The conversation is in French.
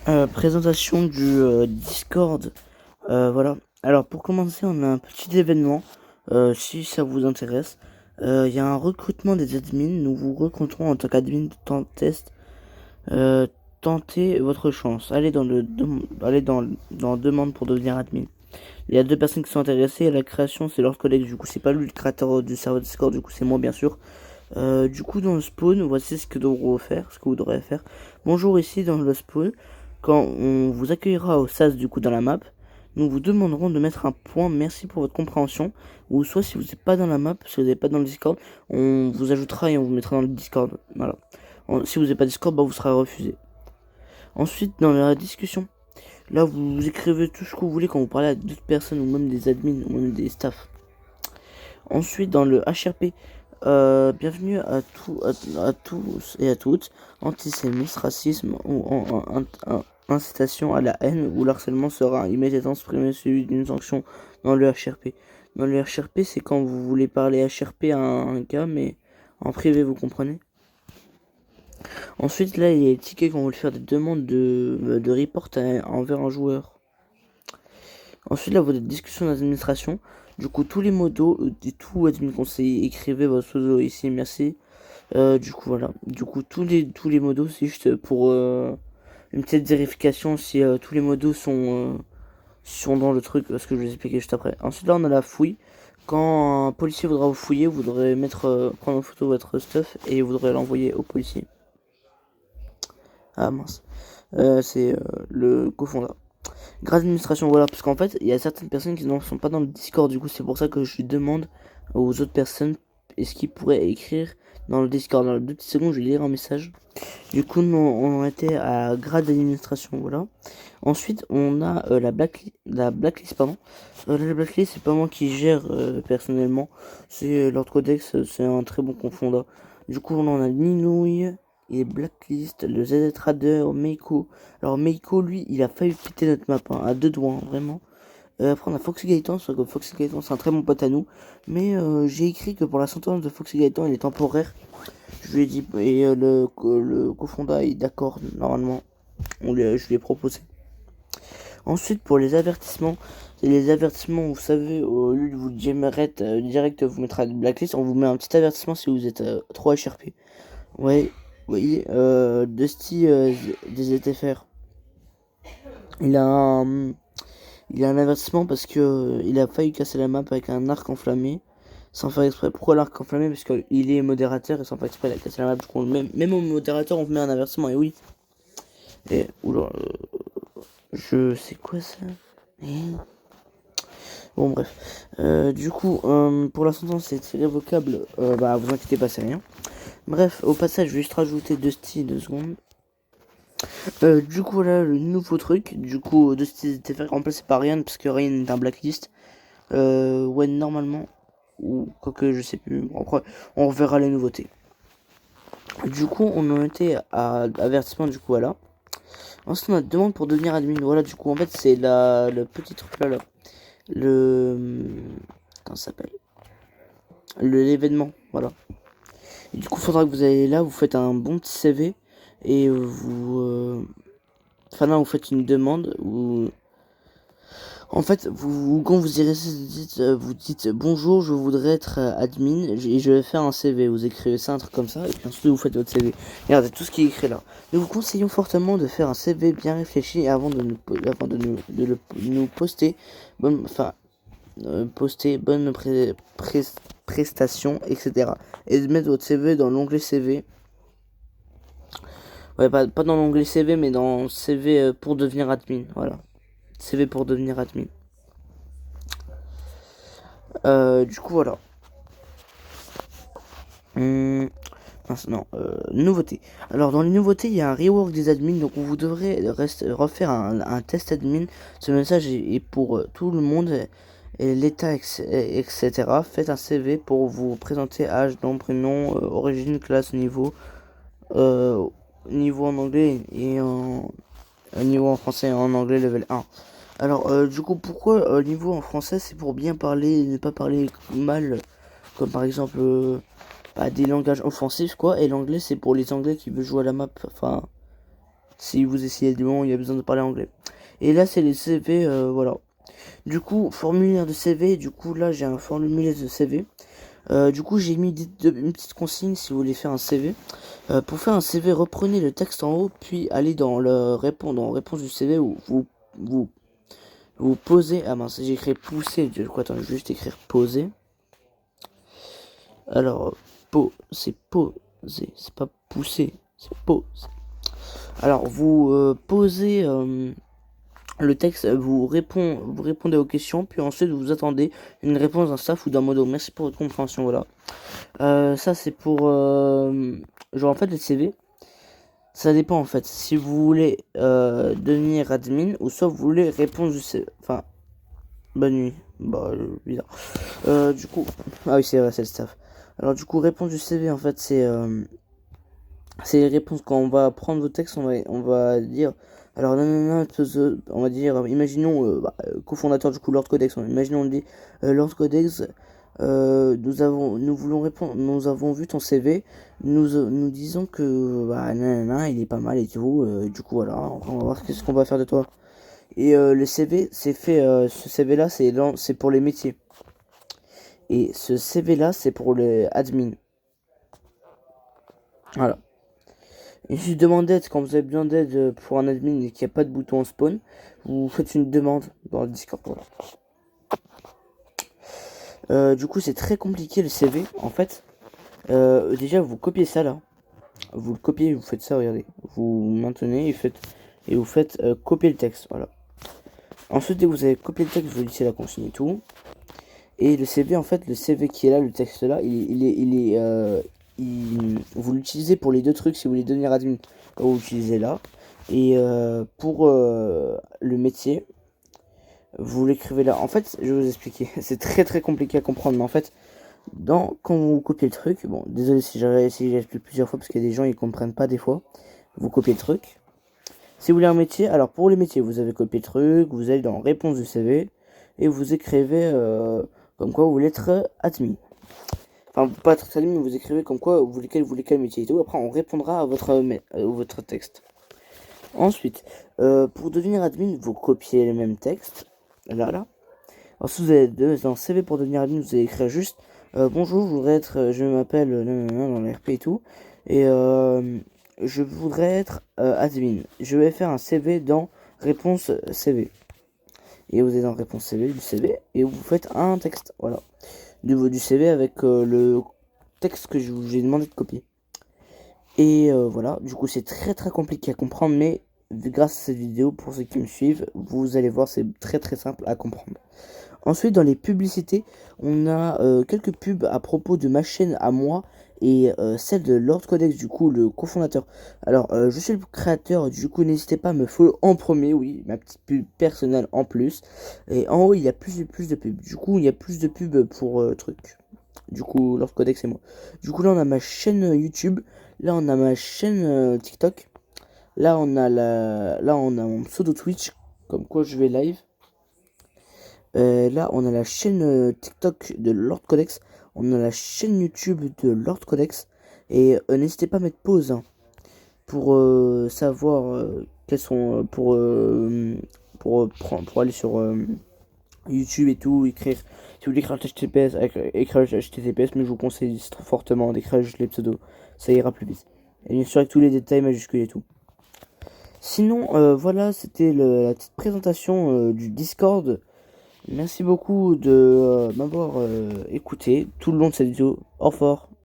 Présentation du Discord. Voilà. Alors pour commencer, on a un petit événement. Si ça vous intéresse, il y a un recrutement des admins. Nous vous recruterons en tant qu'admin de temps test. Euh, Tentez votre chance. Allez dans demande pour devenir admin. Il y a deux personnes qui sont intéressées. À la création, c'est leur collègue. Du coup, c'est pas lui le créateur du serveur Discord. Du coup, c'est moi bien sûr. Du coup, dans le spawn, voici ce que vous devrez faire. Bonjour, ici dans le spawn. Quand on vous accueillera au SAS du coup dans la map, nous vous demanderons de mettre un point merci pour votre compréhension. Ou soit si vous n'êtes pas dans la map, si vous n'êtes pas dans le Discord, on vous ajoutera et on vous mettra dans le Discord. Voilà. Si vous n'avez pas Discord, bah, vous serez refusé. Ensuite, dans la discussion, là vous écrivez tout ce que vous voulez quand vous parlez à d'autres personnes ou même des admins ou même des staffs. Ensuite, dans le HRP, bienvenue à tous et à toutes. Antisémitisme, racisme ou incitation à la haine ou l'harcèlement sera immédiatement supprimé suivi d'une sanction dans le HRP. Dans le HRP, c'est quand vous voulez parler HRP à un gars, mais en privé, vous comprenez. Ensuite, là, il y a les tickets quand vous voulez faire des demandes de report envers un joueur. Ensuite, là, votre discussion d'administration. Du coup, tous les modos et tout admin conseiller, écrivez votre pseudo ici, merci. Du coup, voilà. Du coup, tous les modos, c'est juste pour une petite vérification si tous les modos sont dans le truc, ce que je vais expliquer juste après. Ensuite, là, on a la fouille. Quand un policier voudra vous fouiller, vous devrez prendre en photo votre stuff et vous devrez l'envoyer au policier. Ah mince. C'est le cofondateur. Grâce administration, voilà, parce qu'en fait, il y a certaines personnes qui ne sont pas dans le Discord, du coup, c'est pour ça que je demande aux autres personnes est-ce qu'ils pourraient écrire dans le Discord. Dans les 2 petites secondes, je vais lire un message. Du coup, nous, on était à grade d'administration, voilà. Ensuite, on a la blacklist, pardon. La blacklist, c'est pas moi qui gère personnellement, c'est Lord Codex, c'est un très bon confondant. Du coup, on a Ninouille et Blacklist, le ZZ Trader, Meiko. Alors Meiko, lui, il a failli quitter notre map, hein, à deux doigts, hein, vraiment. Après on a Foxy Gaëtan, c'est vrai que Foxy Gaëtan c'est un très bon pote à nous. Mais j'ai écrit que pour la sentence de Foxy Gaëtan, il est temporaire. Je lui ai dit, et le cofondateur est d'accord, normalement. Je lui ai proposé. Ensuite, pour les avertissements, c'est les avertissements, vous savez, au lieu de vous gémeret direct, vous mettra de blacklist, on vous met un petit avertissement si vous êtes trop HRP. Ouais, oui, Dusty des ZFR. Il a un, il a un avertissement parce que il a failli casser la map avec un arc enflammé. Sans faire exprès. Pourquoi l'arc enflammé? Parce qu'il est modérateur et sans faire exprès, il a cassé la map. Du coup, même au modérateur, on met un avertissement. Et oui. Et oula, je sais quoi ça? Bon, bref. Du coup, pour la sentence, c'est irrévocable. Bah, vous inquiétez pas, c'est rien. Bref, au passage, je vais juste rajouter Dusty 2 secondes. Du coup, voilà le nouveau truc. Du coup, Dusty était fait remplacer par Ryan parce que Ryan est un blacklist. Ouais, normalement. Ou quoique, je sais plus. Bon, après, on reverra les nouveautés. Du coup, on en était à avertissement, du coup, voilà. Ensuite, on a demande pour devenir admin. Voilà, du coup, en fait, c'est le petit truc là. Le. Comment ça s'appelle? L'événement, voilà. Et du coup, il faudra que vous allez là, vous faites un bon petit CV et enfin là, vous faites une demande ou en fait, quand vous irez, vous dites bonjour, je voudrais être admin et je vais faire un CV. Vous écrivez ça, un truc comme ça, et puis ensuite vous faites votre CV. Regardez tout ce qui est écrit là. Nous vous conseillons fortement de faire un CV bien réfléchi avant de nous poster. Poster bonne prestation, etc. Et de mettre votre CV dans l'onglet CV. Ouais, pas dans l'onglet CV, mais dans CV pour devenir admin. Voilà. CV pour devenir admin. Du coup, voilà. Non, nouveauté. Alors, dans les nouveautés, il y a un rework des admins. Donc, vous devrez refaire un test admin. Ce message est pour tout le monde. Et l'état, etc. Faites un CV pour vous présenter âge, nom, prénom, origine, classe, niveau. Niveau en anglais et niveau en français et en anglais level 1. Alors, du coup, pourquoi niveau en français, c'est pour bien parler et ne pas parler mal, comme par exemple des langages offensifs, quoi. Et l'anglais, c'est pour les anglais qui veulent jouer à la map. Enfin, si vous essayez du moment, il y a besoin de parler anglais. Et là, c'est les CV, voilà. Du coup, formulaire de CV, du coup, là, j'ai un formulaire de CV. Du coup, j'ai mis une petite consigne si vous voulez faire un CV. Pour faire un CV, reprenez le texte en haut, puis allez dans le réponse du CV où vous posez. Ah mince, j'ai écrit pousser. Du coup, attends, je vais juste écrire poser. Alors, c'est poser, c'est pas pousser, c'est poser. Alors, vous posez le texte, vous répondez aux questions, puis ensuite vous attendez une réponse d'un staff ou d'un modo. Merci pour votre compréhension, voilà. Ça c'est pour genre en fait le CV. Ça dépend en fait si vous voulez devenir admin ou soit vous voulez répondre du CV. Enfin, bonne nuit. Bah bizarre. Du coup, ah oui c'est vrai c'est le staff. Alors du coup réponse du CV en fait c'est les réponses quand on va prendre vos textes on va dire alors non, on va dire imaginons cofondateur du coup Lord Codex, imaginons on dit Lord Codex. Nous voulons répondre. Nous avons vu ton CV. Nous disons que il est pas mal et tout. Du coup, voilà, on va voir qu'est-ce qu'on va faire de toi. Et le CV, c'est fait. Ce CV là, c'est pour les métiers. Et ce CV là, c'est pour les admins. Voilà. Et si demande d'aide, quand vous avez besoin d'aide pour un admin et qu'il n'y a pas de bouton en spawn, vous faites une demande dans le Discord. Voilà. Du coup, c'est très compliqué le CV. En fait, déjà, vous copiez ça là. Vous le copiez, vous faites ça, regardez. Vous maintenez et vous faites copier le texte, voilà. Ensuite, dès que vous avez copié le texte, vous laissez la consigne et tout. Et le CV, en fait, le CV qui est là, le texte là, vous l'utilisez pour les deux trucs. Si vous voulez devenir admin, vous l'utilisez là. Et pour le métier, vous l'écrivez là. En fait, je vais vous expliquer. C'est très très compliqué à comprendre, mais en fait, quand vous copiez le truc, bon, désolé si j'explique plusieurs fois parce qu'il y a des gens ils comprennent pas des fois. Vous copiez le truc. Si vous voulez un métier, alors pour les métiers, vous avez copié le truc, vous allez dans réponse du CV et vous écrivez comme quoi vous voulez être admin. Enfin, pas être admin, mais vous écrivez comme quoi vous voulez quel métier et tout. Après, on répondra à votre texte. Ensuite, pour devenir admin, vous copiez le même texte. Là. Ensuite, vous avez dans CV pour devenir admin, vous allez écrire juste bonjour, je m'appelle dans l'RP et tout. Et je voudrais être admin. Je vais faire un CV dans réponse CV. Et vous êtes dans réponse CV du CV et vous faites un texte. Voilà. Du CV avec le texte que je vous ai demandé de copier. Et voilà. Du coup, c'est très très compliqué à comprendre, mais grâce à cette vidéo, pour ceux qui me suivent, vous allez voir, c'est très très simple à comprendre. Ensuite, dans les publicités, on a quelques pubs à propos de ma chaîne à moi et celle de Lord Codex, du coup, le cofondateur. Alors, je suis le créateur, du coup, n'hésitez pas à me follow en premier, oui, ma petite pub personnelle en plus. Et en haut, il y a plus de pubs. Du coup, il y a plus de pubs pour truc. Du coup, Lord Codex et moi. Du coup, là, on a ma chaîne YouTube. Là, on a ma chaîne TikTok. Là, on a mon pseudo Twitch, comme quoi je vais live. Là, on a la chaîne TikTok de Lord Codex. On a la chaîne YouTube de Lord Codex. Et n'hésitez pas à mettre pause pour savoir quels sont. Pour aller sur YouTube et tout. Écrire. Si vous voulez écrire HTTPS, écrire HTTPS, mais je vous conseille fortement d'écrire juste les pseudos. Ça ira plus vite. Et bien sûr, avec tous les détails majuscules et tout. Sinon, voilà, c'était la petite présentation du Discord. Merci beaucoup de m'avoir écouté tout le long de cette vidéo. Au revoir.